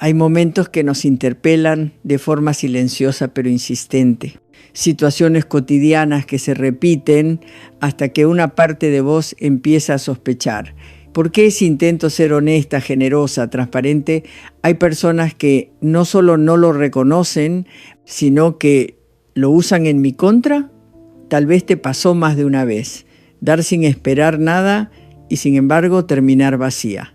Hay momentos que nos interpelan de forma silenciosa pero insistente. Situaciones cotidianas que se repiten hasta que una parte de vos empieza a sospechar. ¿Por qué ese intento ser honesta, generosa, transparente? Hay personas que no solo no lo reconocen, sino que lo usan en mi contra. Tal vez te pasó más de una vez. Dar sin esperar nada y sin embargo terminar vacía.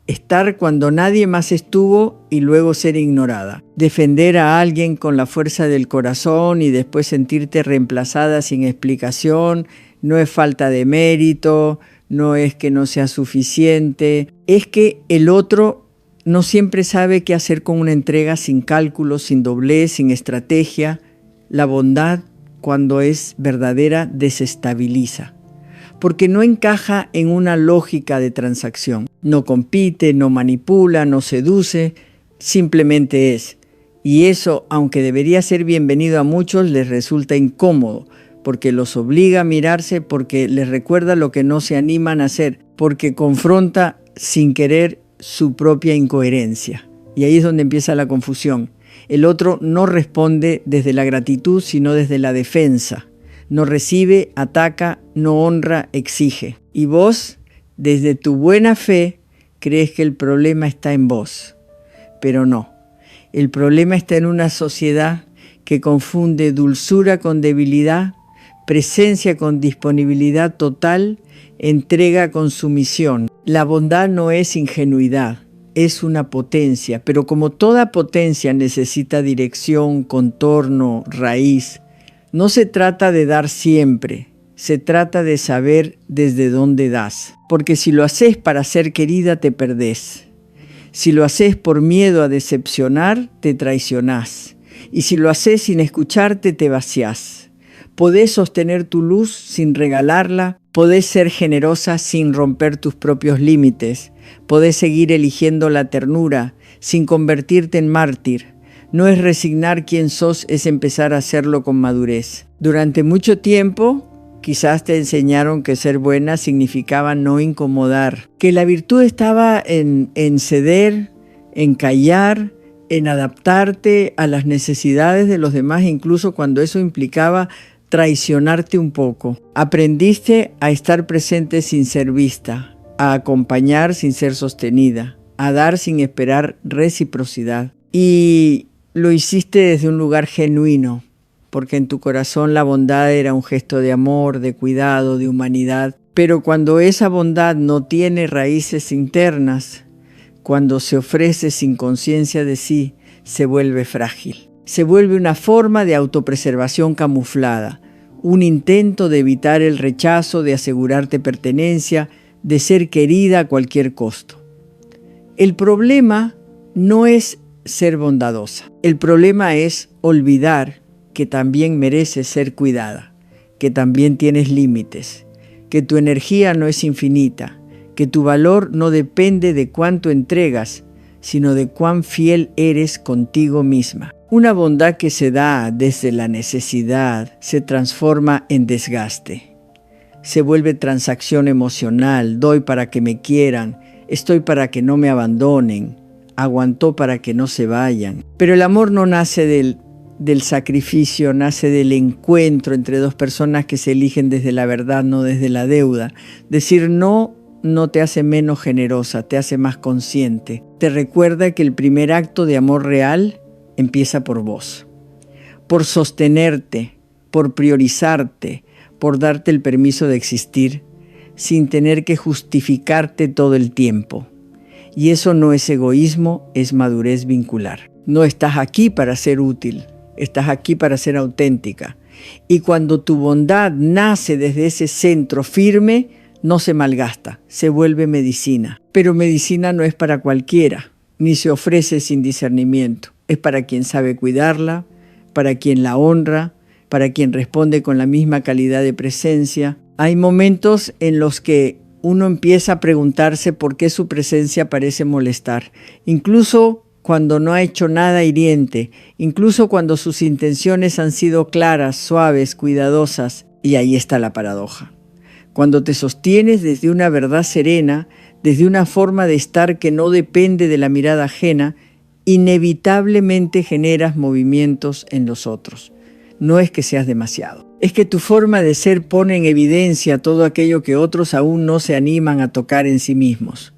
Estar cuando nadie más estuvo y luego ser ignorada. Defender a alguien con la fuerza del corazón y después sentirte reemplazada sin explicación. No es falta de mérito, no es que no sea suficiente. Es que el otro no siempre sabe qué hacer con una entrega sin cálculos, sin doblez, sin estrategia. La bondad, cuando es verdadera, desestabiliza. Porque no encaja en una lógica de transacción. No compite, no manipula, no seduce, simplemente es. Y eso, aunque debería ser bienvenido a muchos, les resulta incómodo, porque los obliga a mirarse, porque les recuerda lo que no se animan a hacer, porque confronta sin querer su propia incoherencia. Y ahí es donde empieza la confusión. El otro no responde desde la gratitud, sino desde la defensa. No recibe, ataca, no honra, exige. Y vos, desde tu buena fe, crees que el problema está en vos. Pero no. El problema está en una sociedad que confunde dulzura con debilidad, presencia con disponibilidad total, entrega con sumisión. La bondad no es ingenuidad, es una potencia. Pero como toda potencia necesita dirección, contorno, raíz. No se trata de dar siempre, se trata de saber desde dónde das. Porque si lo haces para ser querida, te perdés. Si lo haces por miedo a decepcionar, te traicionás. Y si lo haces sin escucharte, te vaciás. Podés sostener tu luz sin regalarla, podés ser generosa sin romper tus propios límites, podés seguir eligiendo la ternura sin convertirte en mártir. No es resignar quién sos, es empezar a hacerlo con madurez. Durante mucho tiempo, quizás te enseñaron que ser buena significaba no incomodar, que la virtud estaba en ceder, en callar, en adaptarte a las necesidades de los demás, incluso cuando eso implicaba traicionarte un poco. Aprendiste a estar presente sin ser vista, a acompañar sin ser sostenida, a dar sin esperar reciprocidad. Y lo hiciste desde un lugar genuino, porque en tu corazón la bondad era un gesto de amor, de cuidado, de humanidad. Pero cuando esa bondad no tiene raíces internas, cuando se ofrece sin conciencia de sí, se vuelve frágil. Se vuelve una forma de autopreservación camuflada, un intento de evitar el rechazo, de asegurarte pertenencia, de ser querida a cualquier costo. El problema no es ser bondadosa. El problema es olvidar que también mereces ser cuidada, que también tienes límites, que tu energía no es infinita, que tu valor no depende de cuánto entregas, sino de cuán fiel eres contigo misma. Una bondad que se da desde la necesidad se transforma en desgaste. Se vuelve transacción emocional, doy para que me quieran, estoy para que no me abandonen, aguantó para que no se vayan. Pero el amor no nace del sacrificio, nace del encuentro entre dos personas que se eligen desde la verdad, no desde la deuda. Decir no te hace menos generosa, te hace más consciente. Te recuerda que el primer acto de amor real empieza por vos, por sostenerte, por priorizarte, por darte el permiso de existir sin tener que justificarte todo el tiempo. Y eso no es egoísmo, es madurez vincular. No estás aquí para ser útil, estás aquí para ser auténtica. Y cuando tu bondad nace desde ese centro firme, no se malgasta, se vuelve medicina. Pero medicina no es para cualquiera, ni se ofrece sin discernimiento. Es para quien sabe cuidarla, para quien la honra, para quien responde con la misma calidad de presencia. Hay momentos en los que uno empieza a preguntarse por qué su presencia parece molestar, incluso cuando no ha hecho nada hiriente, incluso cuando sus intenciones han sido claras, suaves, cuidadosas, y ahí está la paradoja. Cuando te sostienes desde una verdad serena, desde una forma de estar que no depende de la mirada ajena, inevitablemente generas movimientos en los otros. No es que seas demasiado. Es que tu forma de ser pone en evidencia todo aquello que otros aún no se animan a tocar en sí mismos.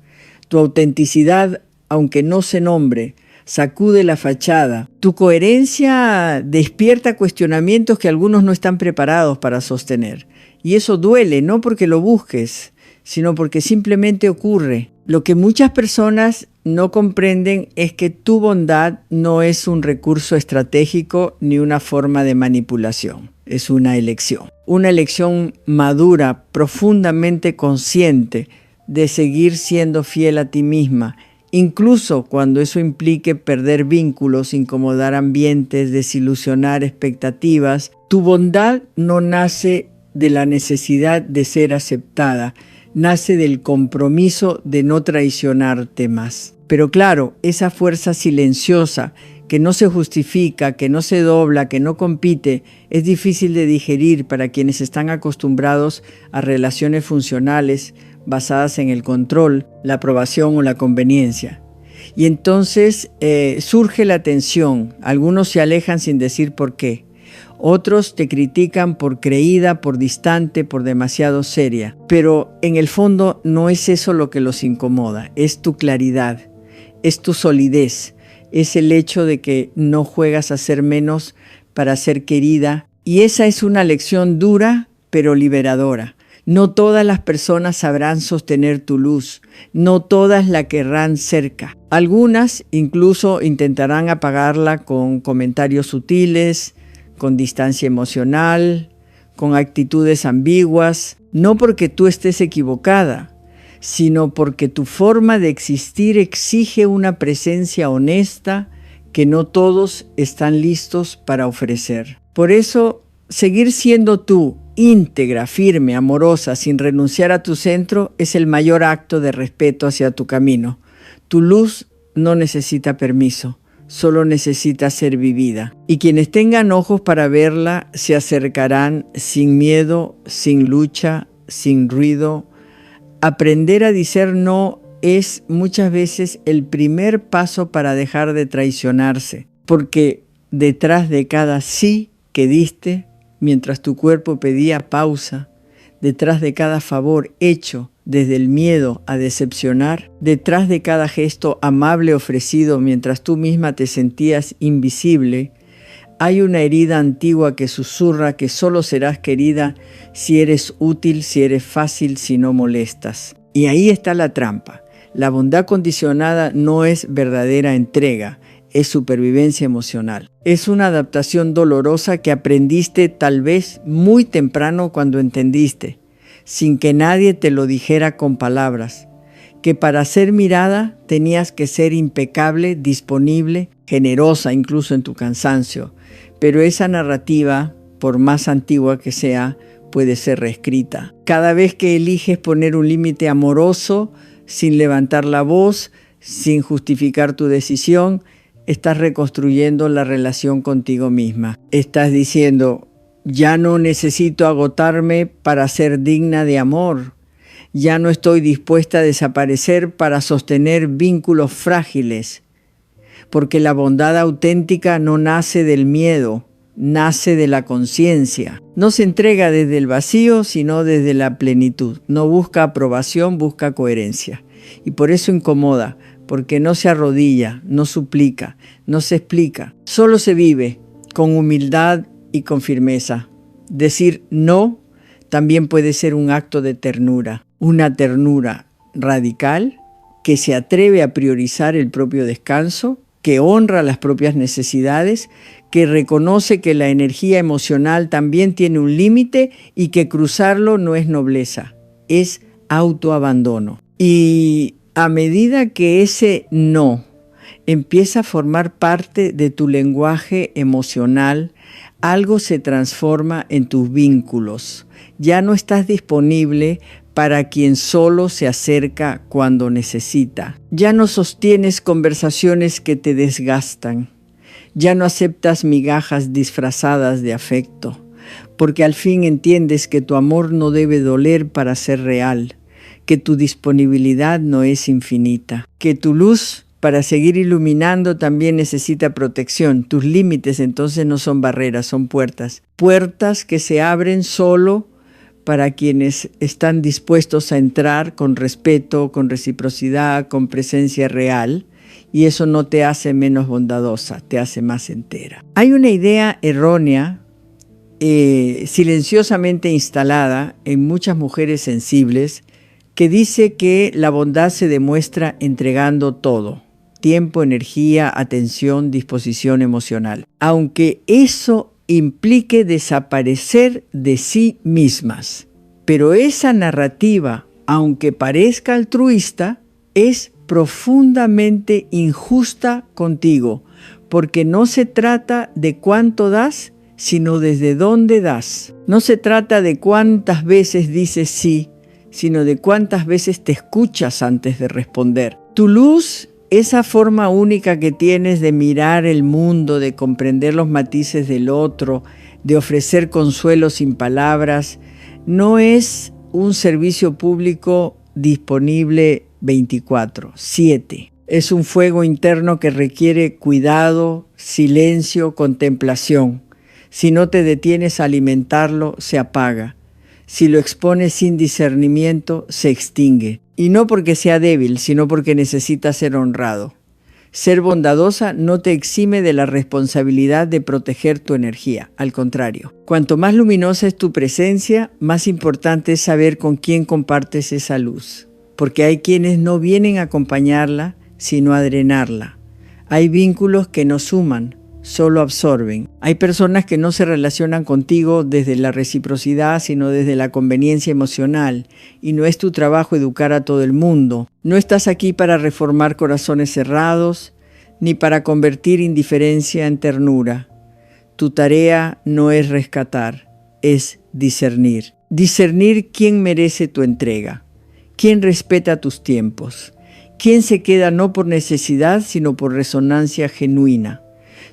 Tu autenticidad, aunque no se nombre, sacude la fachada. Tu coherencia despierta cuestionamientos que algunos no están preparados para sostener. Y eso duele, no porque lo busques, sino porque simplemente ocurre. Lo que muchas personas no comprenden es que tu bondad no es un recurso estratégico ni una forma de manipulación. Es una elección madura, profundamente consciente de seguir siendo fiel a ti misma, incluso cuando eso implique perder vínculos, incomodar ambientes, desilusionar expectativas. Tu bondad no nace de la necesidad de ser aceptada, nace del compromiso de no traicionarte más. Pero claro, esa fuerza silenciosa que no se justifica, que no se dobla, que no compite, es difícil de digerir para quienes están acostumbrados a relaciones funcionales basadas en el control, la aprobación o la conveniencia. Y entonces surge la tensión. Algunos se alejan sin decir por qué. Otros te critican por creída, por distante, por demasiado seria. Pero en el fondo no es eso lo que los incomoda, es tu claridad, es tu solidez, es el hecho de que no juegas a ser menos para ser querida. Y esa es una lección dura, pero liberadora. No todas las personas sabrán sostener tu luz, no todas la querrán cerca. Algunas incluso intentarán apagarla con comentarios sutiles, con distancia emocional, con actitudes ambiguas, no porque tú estés equivocada, sino porque tu forma de existir exige una presencia honesta que no todos están listos para ofrecer. Por eso, seguir siendo tú, íntegra, firme, amorosa, sin renunciar a tu centro, es el mayor acto de respeto hacia tu camino. Tu luz no necesita permiso, solo necesita ser vivida. Y quienes tengan ojos para verla se acercarán sin miedo, sin lucha, sin ruido. Aprender a decir no es muchas veces el primer paso para dejar de traicionarse, porque detrás de cada sí que diste, mientras tu cuerpo pedía pausa, detrás de cada favor hecho desde el miedo a decepcionar, detrás de cada gesto amable ofrecido mientras tú misma te sentías invisible, hay una herida antigua que susurra que solo serás querida si eres útil, si eres fácil, si no molestas. Y ahí está la trampa. La bondad condicionada no es verdadera entrega, es supervivencia emocional. Es una adaptación dolorosa que aprendiste tal vez muy temprano cuando entendiste, sin que nadie te lo dijera con palabras, que para ser mirada tenías que ser impecable, disponible, generosa incluso en tu cansancio. Pero esa narrativa, por más antigua que sea, puede ser reescrita. Cada vez que eliges poner un límite amoroso, sin levantar la voz, sin justificar tu decisión, estás reconstruyendo la relación contigo misma. Estás diciendo, ya no necesito agotarme para ser digna de amor. Ya no estoy dispuesta a desaparecer para sostener vínculos frágiles. Porque la bondad auténtica no nace del miedo, nace de la conciencia. No se entrega desde el vacío, sino desde la plenitud. No busca aprobación, busca coherencia. Y por eso incomoda, porque no se arrodilla, no suplica, no se explica. Solo se vive con humildad y con firmeza. Decir no también puede ser un acto de ternura, una ternura radical que se atreve a priorizar el propio descanso, que honra las propias necesidades, que reconoce que la energía emocional también tiene un límite y que cruzarlo no es nobleza, es autoabandono. Y a medida que ese no empieza a formar parte de tu lenguaje emocional, algo se transforma en tus vínculos. Ya no estás disponible para quien solo se acerca cuando necesita. Ya no sostienes conversaciones que te desgastan. Ya no aceptas migajas disfrazadas de afecto, porque al fin entiendes que tu amor no debe doler para ser real, que tu disponibilidad no es infinita, que tu luz para seguir iluminando también necesita protección. Tus límites entonces no son barreras, son puertas. Puertas que se abren solo para quienes están dispuestos a entrar con respeto, con reciprocidad, con presencia real. Y eso no te hace menos bondadosa, te hace más entera. Hay una idea errónea, silenciosamente instalada en muchas mujeres sensibles, que dice que la bondad se demuestra entregando todo: tiempo, energía, atención, disposición emocional. Aunque eso implique desaparecer de sí mismas. Pero esa narrativa, aunque parezca altruista, es profundamente injusta contigo, porque no se trata de cuánto das, sino desde dónde das. No se trata de cuántas veces dices sí, sino de cuántas veces te escuchas antes de responder. Tu luz, esa forma única que tienes de mirar el mundo, de comprender los matices del otro, de ofrecer consuelo sin palabras, no es un servicio público disponible 24/7. Es un fuego interno que requiere cuidado, silencio, contemplación. Si no te detienes a alimentarlo, se apaga. Si lo expones sin discernimiento, se extingue. Y no porque sea débil, sino porque necesita ser honrado. Ser bondadosa no te exime de la responsabilidad de proteger tu energía. Al contrario, cuanto más luminosa es tu presencia, más importante es saber con quién compartes esa luz. Porque hay quienes no vienen a acompañarla, sino a drenarla. Hay vínculos que no suman, solo absorben. Hay personas que no se relacionan contigo desde la reciprocidad, sino desde la conveniencia emocional. Y no es tu trabajo educar a todo el mundo. No estás aquí para reformar corazones cerrados, ni para convertir indiferencia en ternura. Tu tarea no es rescatar, es discernir. Discernir quién merece tu entrega, quién respeta tus tiempos, quién se queda no por necesidad, sino por resonancia genuina.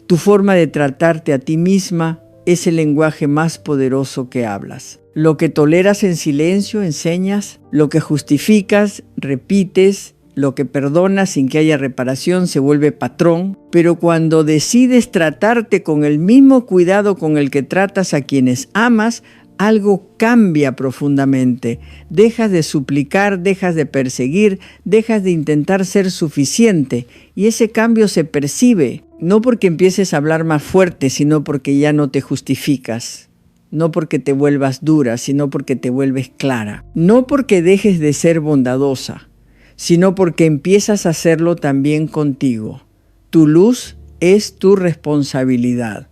Tu forma de tratarte a ti misma es el lenguaje más poderoso que hablas. Lo que toleras en silencio, enseñas. Lo que justificas, repites. Lo que perdonas sin que haya reparación se vuelve patrón. Pero cuando decides tratarte con el mismo cuidado con el que tratas a quienes amas, algo cambia profundamente. Dejas de suplicar, dejas de perseguir, dejas de intentar ser suficiente. Y ese cambio se percibe, no porque empieces a hablar más fuerte, sino porque ya no te justificas. No porque te vuelvas dura, sino porque te vuelves clara. No porque dejes de ser bondadosa, sino porque empiezas a hacerlo también contigo. Tu luz es tu responsabilidad.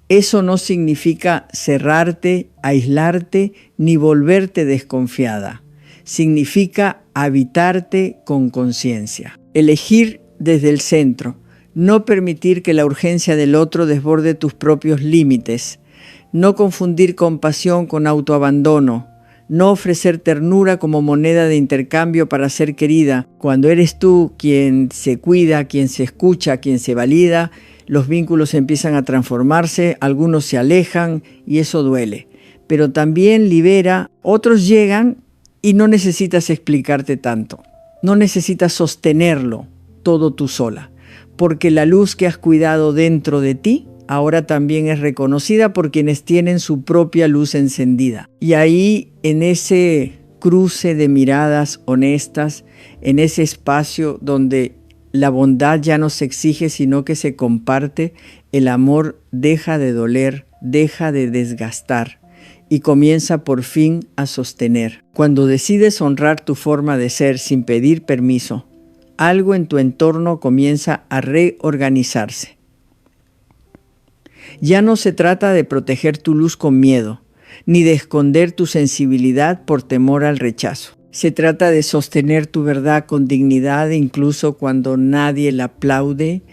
Eso no significa cerrarte, aislarte, ni volverte desconfiada. Significa habitarte con conciencia. Elegir desde el centro. No permitir que la urgencia del otro desborde tus propios límites. No confundir compasión con autoabandono. No ofrecer ternura como moneda de intercambio para ser querida. Cuando eres tú quien se cuida, quien se escucha, quien se valida, los vínculos empiezan a transformarse, algunos se alejan y eso duele. Pero también libera, otros llegan y no necesitas explicarte tanto. No necesitas sostenerlo todo tú sola. Porque la luz que has cuidado dentro de ti ahora también es reconocida por quienes tienen su propia luz encendida. Y ahí, en ese cruce de miradas honestas, en ese espacio donde la bondad ya no se exige, sino que se comparte, el amor deja de doler, deja de desgastar y comienza por fin a sostener. Cuando decides honrar tu forma de ser sin pedir permiso, algo en tu entorno comienza a reorganizarse. Ya no se trata de proteger tu luz con miedo, ni de esconder tu sensibilidad por temor al rechazo. Se trata de sostener tu verdad con dignidad incluso cuando nadie la aplaude,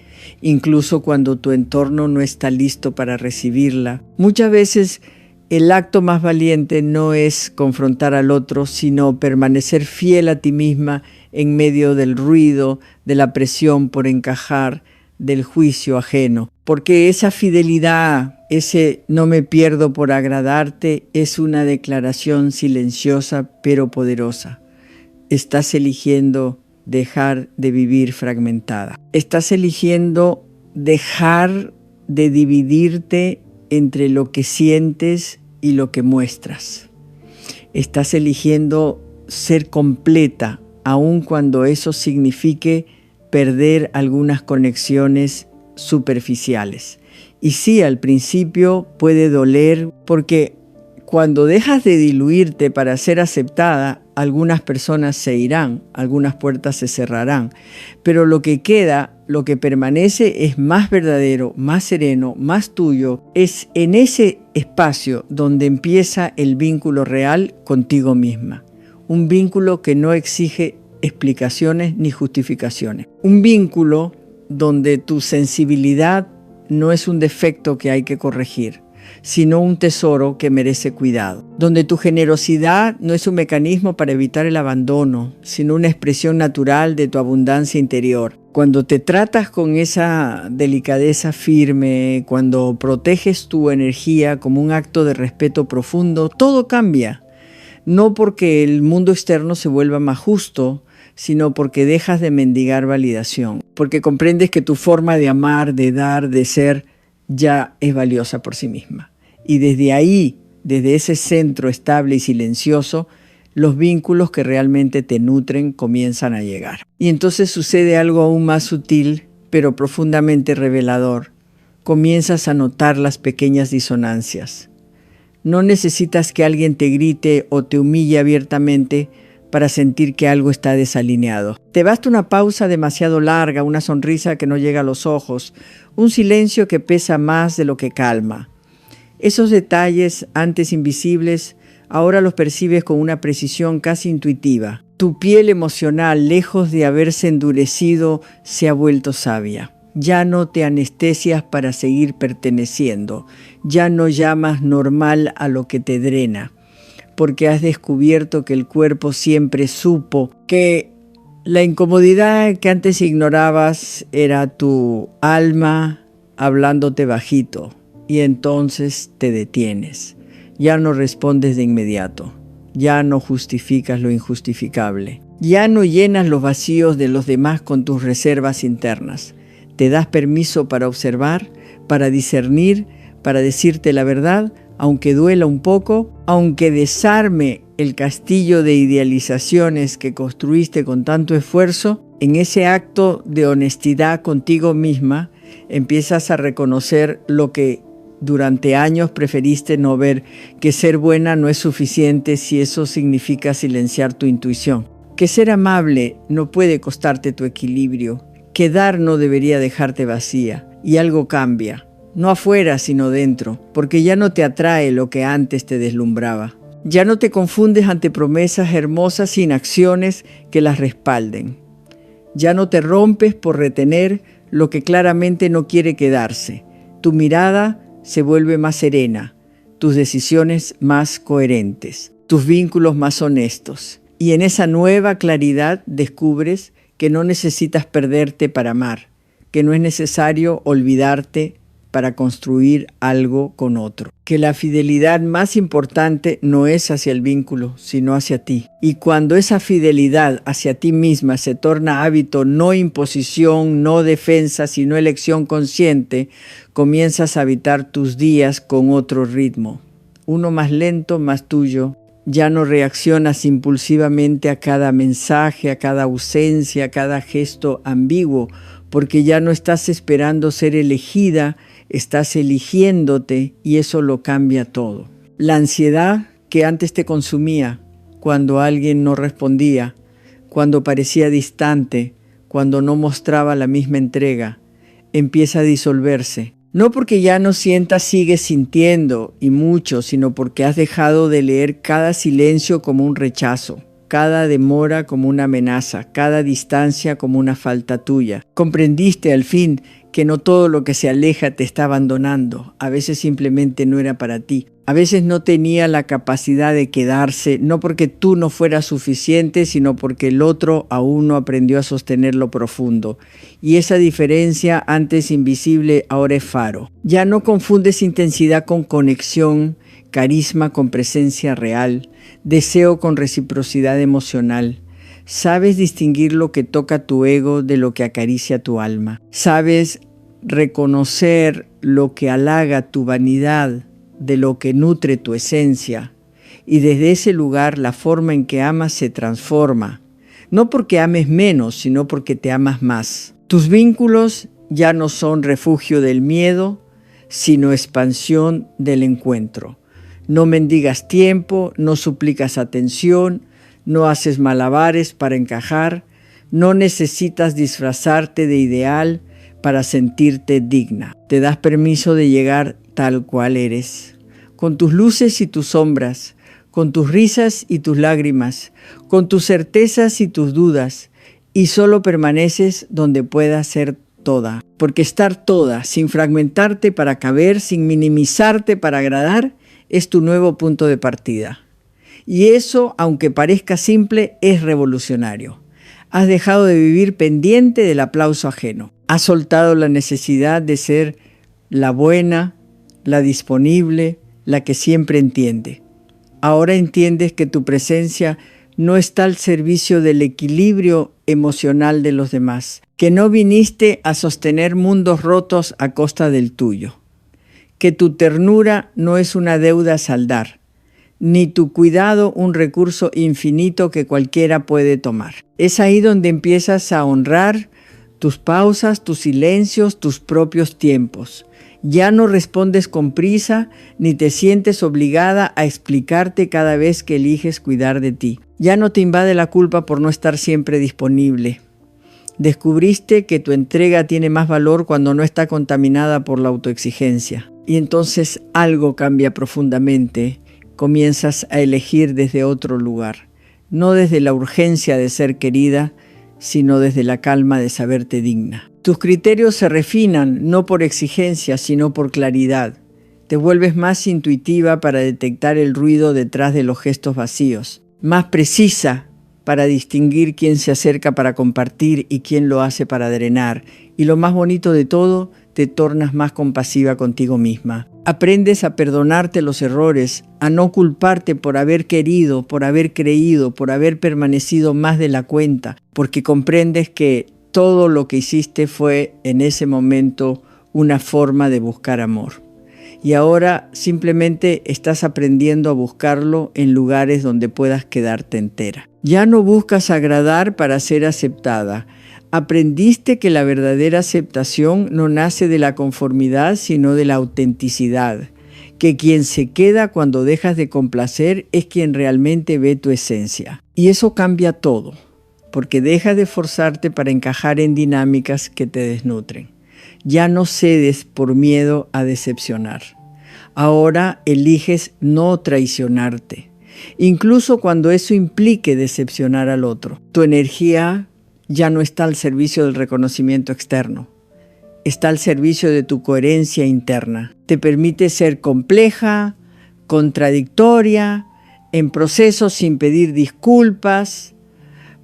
incluso cuando tu entorno no está listo para recibirla. Muchas veces el acto más valiente no es confrontar al otro, sino permanecer fiel a ti misma en medio del ruido, de la presión por encajar, del juicio ajeno. Porque esa fidelidad, ese no me pierdo por agradarte, es una declaración silenciosa pero poderosa. Estás eligiendo dejar de vivir fragmentada. Estás eligiendo dejar de dividirte entre lo que sientes y lo que muestras. Estás eligiendo ser completa, aun cuando eso signifique perder algunas conexiones superficiales. Y sí, al principio puede doler porque cuando dejas de diluirte para ser aceptada, algunas personas se irán, algunas puertas se cerrarán, pero lo que queda, lo que permanece es más verdadero, más sereno, más tuyo. Es en ese espacio donde empieza el vínculo real contigo misma. Un vínculo que no exige explicaciones ni justificaciones. Un vínculo donde tu sensibilidad no es un defecto que hay que corregir, sino un tesoro que merece cuidado. Donde tu generosidad no es un mecanismo para evitar el abandono, sino una expresión natural de tu abundancia interior. Cuando te tratas con esa delicadeza firme, cuando proteges tu energía como un acto de respeto profundo, todo cambia. No porque el mundo externo se vuelva más justo, sino porque dejas de mendigar validación, porque comprendes que tu forma de amar, de dar, de ser, ya es valiosa por sí misma. Y desde ahí, desde ese centro estable y silencioso, los vínculos que realmente te nutren comienzan a llegar. Y entonces sucede algo aún más sutil, pero profundamente revelador. Comienzas a notar las pequeñas disonancias. No necesitas que alguien te grite o te humille abiertamente para sentir que algo está desalineado. Te basta una pausa demasiado larga, una sonrisa que no llega a los ojos, un silencio que pesa más de lo que calma. Esos detalles, antes invisibles, ahora los percibes con una precisión casi intuitiva. Tu piel emocional, lejos de haberse endurecido, se ha vuelto sabia. Ya no te anestesias para seguir perteneciendo. Ya no llamas normal a lo que te drena, porque has descubierto que el cuerpo siempre supo que la incomodidad que antes ignorabas era tu alma hablándote bajito, y entonces te detienes. Ya no respondes de inmediato, ya no justificas lo injustificable, ya no llenas los vacíos de los demás con tus reservas internas. Te das permiso para observar, para discernir, para decirte la verdad, aunque duela un poco, aunque desarme el castillo de idealizaciones que construiste con tanto esfuerzo. En ese acto de honestidad contigo misma, empiezas a reconocer lo que durante años preferiste no ver, que ser buena no es suficiente si eso significa silenciar tu intuición. Que ser amable no puede costarte tu equilibrio, que dar no debería dejarte vacía, y algo cambia. No afuera, sino dentro, porque ya no te atrae lo que antes te deslumbraba. Ya no te confundes ante promesas hermosas sin acciones que las respalden. Ya no te rompes por retener lo que claramente no quiere quedarse. Tu mirada se vuelve más serena, tus decisiones más coherentes, tus vínculos más honestos. Y en esa nueva claridad descubres que no necesitas perderte para amar, que no es necesario olvidarte para construir algo con otro. Que la fidelidad más importante no es hacia el vínculo, sino hacia ti. Y cuando esa fidelidad hacia ti misma se torna hábito, no imposición, no defensa, sino elección consciente, comienzas a habitar tus días con otro ritmo. Uno más lento, más tuyo. Ya no reaccionas impulsivamente a cada mensaje, a cada ausencia, a cada gesto ambiguo, porque ya no estás esperando ser elegida, estás eligiéndote, y eso lo cambia todo. La ansiedad que antes te consumía cuando alguien no respondía, cuando parecía distante, cuando no mostraba la misma entrega, empieza a disolverse. No porque ya no sientas, sigues sintiendo, y mucho, sino porque has dejado de leer cada silencio como un rechazo, cada demora como una amenaza, cada distancia como una falta tuya. Comprendiste al fin que no todo lo que se aleja te está abandonando. A veces simplemente no era para ti. A veces no tenía la capacidad de quedarse, no porque tú no fueras suficiente, sino porque el otro aún no aprendió a sostener lo profundo. Y esa diferencia, antes invisible, ahora es faro. Ya no confundes intensidad con conexión, carisma con presencia real, deseo con reciprocidad emocional. Sabes distinguir lo que toca tu ego de lo que acaricia tu alma. Sabes reconocer lo que halaga tu vanidad de lo que nutre tu esencia. Y desde ese lugar la forma en que amas se transforma. No porque ames menos, sino porque te amas más. Tus vínculos ya no son refugio del miedo, sino expansión del encuentro. No mendigas tiempo, no suplicas atención, no haces malabares para encajar, no necesitas disfrazarte de ideal para sentirte digna. Te das permiso de llegar tal cual eres, con tus luces y tus sombras, con tus risas y tus lágrimas, con tus certezas y tus dudas, y solo permaneces donde puedas ser toda. Porque estar toda, sin fragmentarte para caber, sin minimizarte para agradar, es tu nuevo punto de partida. Y eso, aunque parezca simple, es revolucionario. Has dejado de vivir pendiente del aplauso ajeno. Has soltado la necesidad de ser la buena, la disponible, la que siempre entiende. Ahora entiendes que tu presencia no está al servicio del equilibrio emocional de los demás, que no viniste a sostener mundos rotos a costa del tuyo, que tu ternura no es una deuda a saldar, ni tu cuidado un recurso infinito que cualquiera puede tomar. Es ahí donde empiezas a honrar tus pausas, tus silencios, tus propios tiempos. Ya no respondes con prisa, ni te sientes obligada a explicarte cada vez que eliges cuidar de ti. Ya no te invade la culpa por no estar siempre disponible. Descubriste que tu entrega tiene más valor cuando no está contaminada por la autoexigencia. Y entonces algo cambia profundamente. Comienzas a elegir desde otro lugar, no desde la urgencia de ser querida, sino desde la calma de saberte digna. Tus criterios se refinan no por exigencia, sino por claridad. Te vuelves más intuitiva para detectar el ruido detrás de los gestos vacíos, más precisa para distinguir quién se acerca para compartir y quién lo hace para drenar. Y lo más bonito de todo, te tornas más compasiva contigo misma. Aprendes a perdonarte los errores, a no culparte por haber querido, por haber creído, por haber permanecido más de la cuenta, porque comprendes que todo lo que hiciste fue en ese momento una forma de buscar amor. Y ahora simplemente estás aprendiendo a buscarlo en lugares donde puedas quedarte entera. Ya no buscas agradar para ser aceptada. Aprendiste que la verdadera aceptación no nace de la conformidad, sino de la autenticidad. Que quien se queda cuando dejas de complacer es quien realmente ve tu esencia. Y eso cambia todo, porque dejas de forzarte para encajar en dinámicas que te desnutren. Ya no cedes por miedo a decepcionar. Ahora eliges no traicionarte, incluso cuando eso implique decepcionar al otro. Tu energía ya no está al servicio del reconocimiento externo, está al servicio de tu coherencia interna. Te permite ser compleja, contradictoria, en proceso sin pedir disculpas,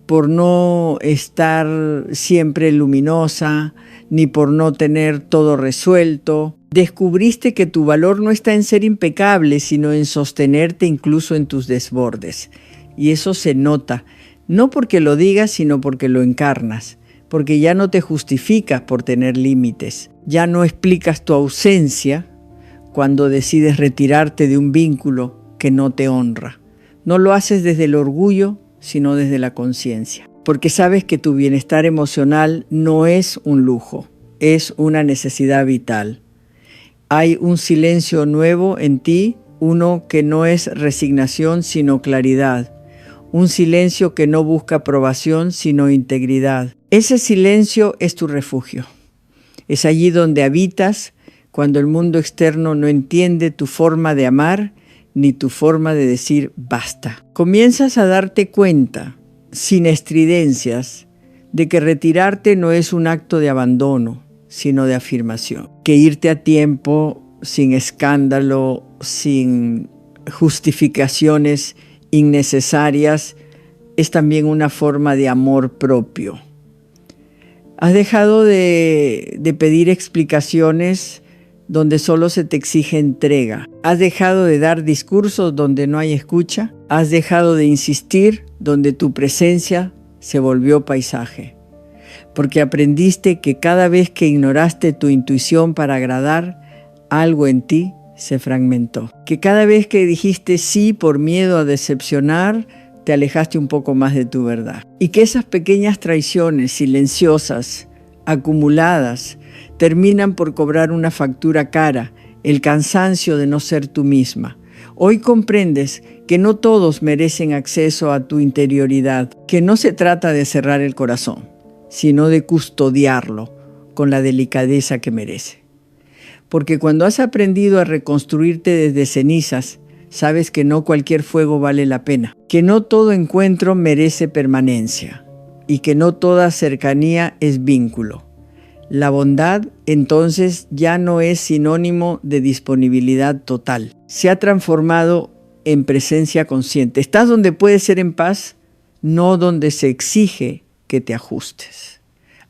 por no estar siempre luminosa, ni por no tener todo resuelto. Descubriste que tu valor no está en ser impecable, sino en sostenerte incluso en tus desbordes. Y eso se nota, no porque lo digas, sino porque lo encarnas, porque ya no te justificas por tener límites, ya no explicas tu ausencia cuando decides retirarte de un vínculo que no te honra. No lo haces desde el orgullo, sino desde la conciencia, porque sabes que tu bienestar emocional no es un lujo, es una necesidad vital. Hay un silencio nuevo en ti, uno que no es resignación, sino claridad. Un silencio que no busca aprobación, sino integridad. Ese silencio es tu refugio. Es allí donde habitas cuando el mundo externo no entiende tu forma de amar ni tu forma de decir basta. Comienzas a darte cuenta, sin estridencias, de que retirarte no es un acto de abandono, sino de afirmación. Que irte a tiempo, sin escándalo, sin justificaciones innecesarias, es también una forma de amor propio. Has dejado de pedir explicaciones donde solo se te exige entrega. Has dejado de dar discursos donde no hay escucha. Has dejado de insistir donde tu presencia se volvió paisaje. Porque aprendiste que cada vez que ignoraste tu intuición para agradar, algo en ti se fragmentó. Que cada vez que dijiste sí por miedo a decepcionar, te alejaste un poco más de tu verdad. Y que esas pequeñas traiciones silenciosas, acumuladas, terminan por cobrar una factura cara, el cansancio de no ser tú misma. Hoy comprendes que no todos merecen acceso a tu interioridad, que no se trata de cerrar el corazón, sino de custodiarlo con la delicadeza que merece. Porque cuando has aprendido a reconstruirte desde cenizas, sabes que no cualquier fuego vale la pena, que no todo encuentro merece permanencia y que no toda cercanía es vínculo. La bondad, entonces, ya no es sinónimo de disponibilidad total. Se ha transformado en presencia consciente. Estás donde puedes ser en paz, no donde se exige que te ajustes.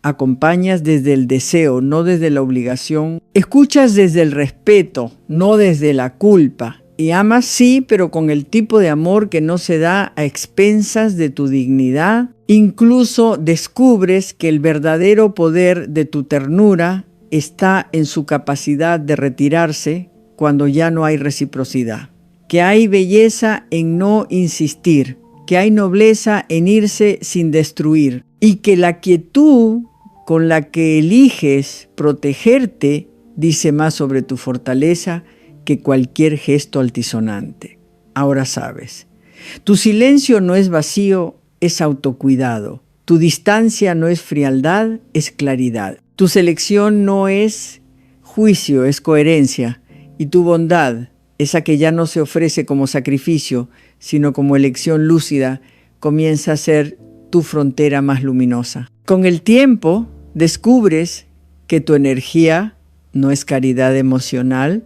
Acompañas desde el deseo, no desde la obligación. Escuchas desde el respeto, no desde la culpa. Y amas sí, pero con el tipo de amor que no se da a expensas de tu dignidad. Incluso descubres que el verdadero poder de tu ternura está en su capacidad de retirarse cuando ya no hay reciprocidad. Que hay belleza en no insistir, que hay nobleza en irse sin destruir y que la quietud con la que eliges protegerte dice más sobre tu fortaleza que cualquier gesto altisonante. Ahora sabes, tu silencio no es vacío, es autocuidado. Tu distancia no es frialdad, es claridad. Tu selección no es juicio, es coherencia. Y tu bondad, esa que ya no se ofrece como sacrificio, sino como elección lúcida, comienza a ser tu frontera más luminosa. Con el tiempo, descubres que tu energía no es caridad emocional,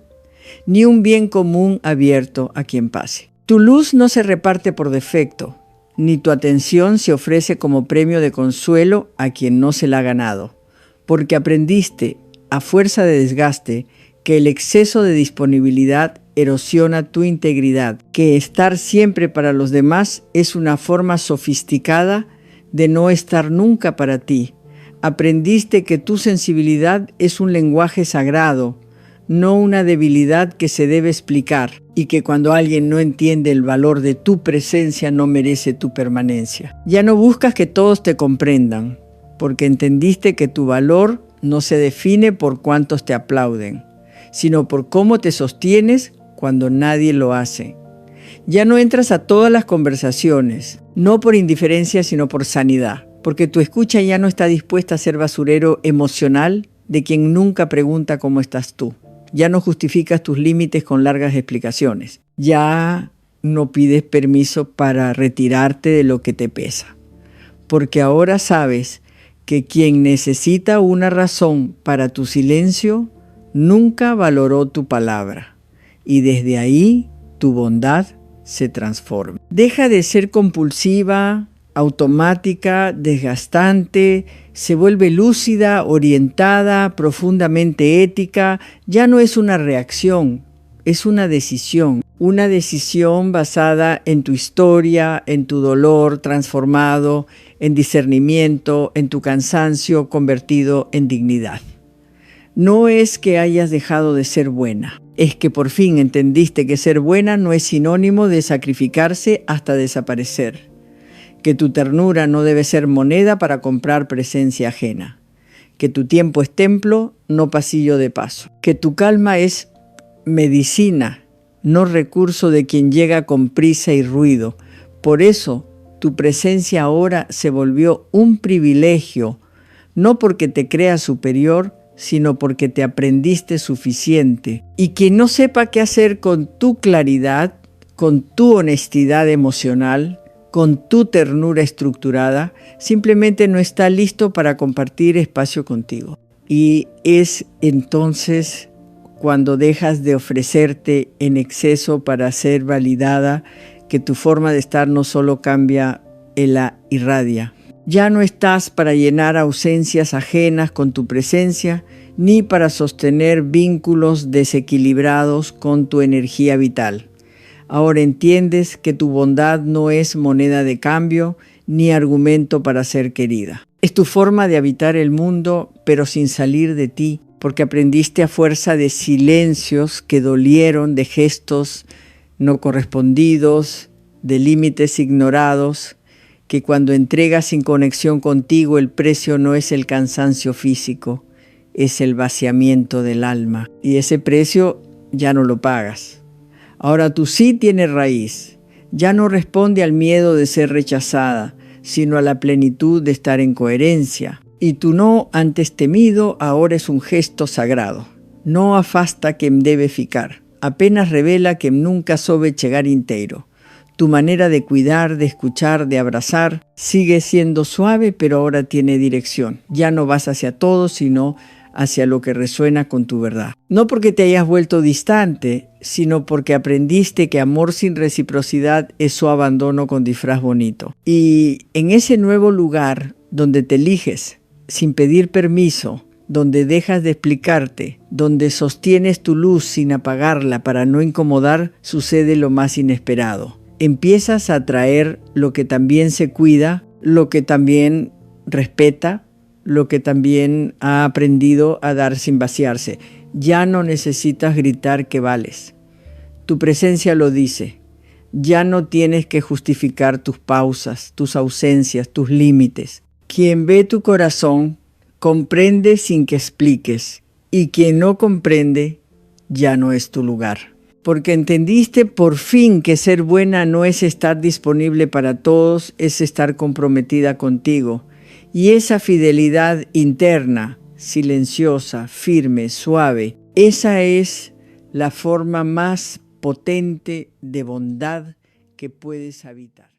ni un bien común abierto a quien pase. Tu luz no se reparte por defecto, ni tu atención se ofrece como premio de consuelo a quien no se la ha ganado, porque aprendiste, a fuerza de desgaste, que el exceso de disponibilidad erosiona tu integridad, que estar siempre para los demás es una forma sofisticada de no estar nunca para ti. Aprendiste que tu sensibilidad es un lenguaje sagrado, no una debilidad que se debe explicar, y que cuando alguien no entiende el valor de tu presencia no merece tu permanencia. Ya no buscas que todos te comprendan, porque entendiste que tu valor no se define por cuántos te aplauden, sino por cómo te sostienes cuando nadie lo hace. Ya no entras a todas las conversaciones, no por indiferencia sino por sanidad, porque tu escucha ya no está dispuesta a ser basurero emocional de quien nunca pregunta cómo estás tú. Ya no justificas tus límites con largas explicaciones. Ya no pides permiso para retirarte de lo que te pesa. Porque ahora sabes que quien necesita una razón para tu silencio nunca valoró tu palabra. Y desde ahí tu bondad se transforma. Deja de ser compulsiva, automática, desgastante, se vuelve lúcida, orientada, profundamente ética. Ya no es una reacción, es una decisión basada en tu historia, en tu dolor transformado, en discernimiento, en tu cansancio convertido en dignidad. No es que hayas dejado de ser buena, es que por fin entendiste que ser buena no es sinónimo de sacrificarse hasta desaparecer. Que tu ternura no debe ser moneda para comprar presencia ajena. Que tu tiempo es templo, no pasillo de paso. Que tu calma es medicina, no recurso de quien llega con prisa y ruido. Por eso, tu presencia ahora se volvió un privilegio, no porque te creas superior, sino porque te aprendiste suficiente. Y quien no sepa qué hacer con tu claridad, con tu honestidad emocional, con tu ternura estructurada, simplemente no está listo para compartir espacio contigo. Y es entonces cuando dejas de ofrecerte en exceso para ser validada, que tu forma de estar no solo cambia, la irradia. Ya no estás para llenar ausencias ajenas con tu presencia, ni para sostener vínculos desequilibrados con tu energía vital. Ahora entiendes que tu bondad no es moneda de cambio, ni argumento para ser querida. Es tu forma de habitar el mundo, pero sin salir de ti, porque aprendiste a fuerza de silencios que dolieron, de gestos no correspondidos, de límites ignorados, que cuando entregas sin conexión contigo el precio no es el cansancio físico, es el vaciamiento del alma. Y ese precio ya no lo pagas. Ahora tu sí tiene raíz. Ya no responde al miedo de ser rechazada, sino a la plenitud de estar en coherencia. Y tu no antes temido ahora es un gesto sagrado. No afasta que debe ficar. Apenas revela que nunca sobe llegar inteiro. Tu manera de cuidar, de escuchar, de abrazar, sigue siendo suave, pero ahora tiene dirección. Ya no vas hacia todo, sino hacia lo que resuena con tu verdad. No porque te hayas vuelto distante, sino porque aprendiste que amor sin reciprocidad es su abandono con disfraz bonito. Y en ese nuevo lugar donde te eliges sin pedir permiso, donde dejas de explicarte, donde sostienes tu luz sin apagarla para no incomodar, sucede lo más inesperado. Empiezas a atraer lo que también se cuida, lo que también respeta, lo que también ha aprendido a dar sin vaciarse. Ya no necesitas gritar que vales. Tu presencia lo dice. Ya no tienes que justificar tus pausas, tus ausencias, tus límites. Quien ve tu corazón comprende sin que expliques, y quien no comprende ya no es tu lugar. Porque entendiste por fin que ser buena no es estar disponible para todos, es estar comprometida contigo. Y esa fidelidad interna, silenciosa, firme, suave, esa es la forma más potente de bondad que puedes habitar.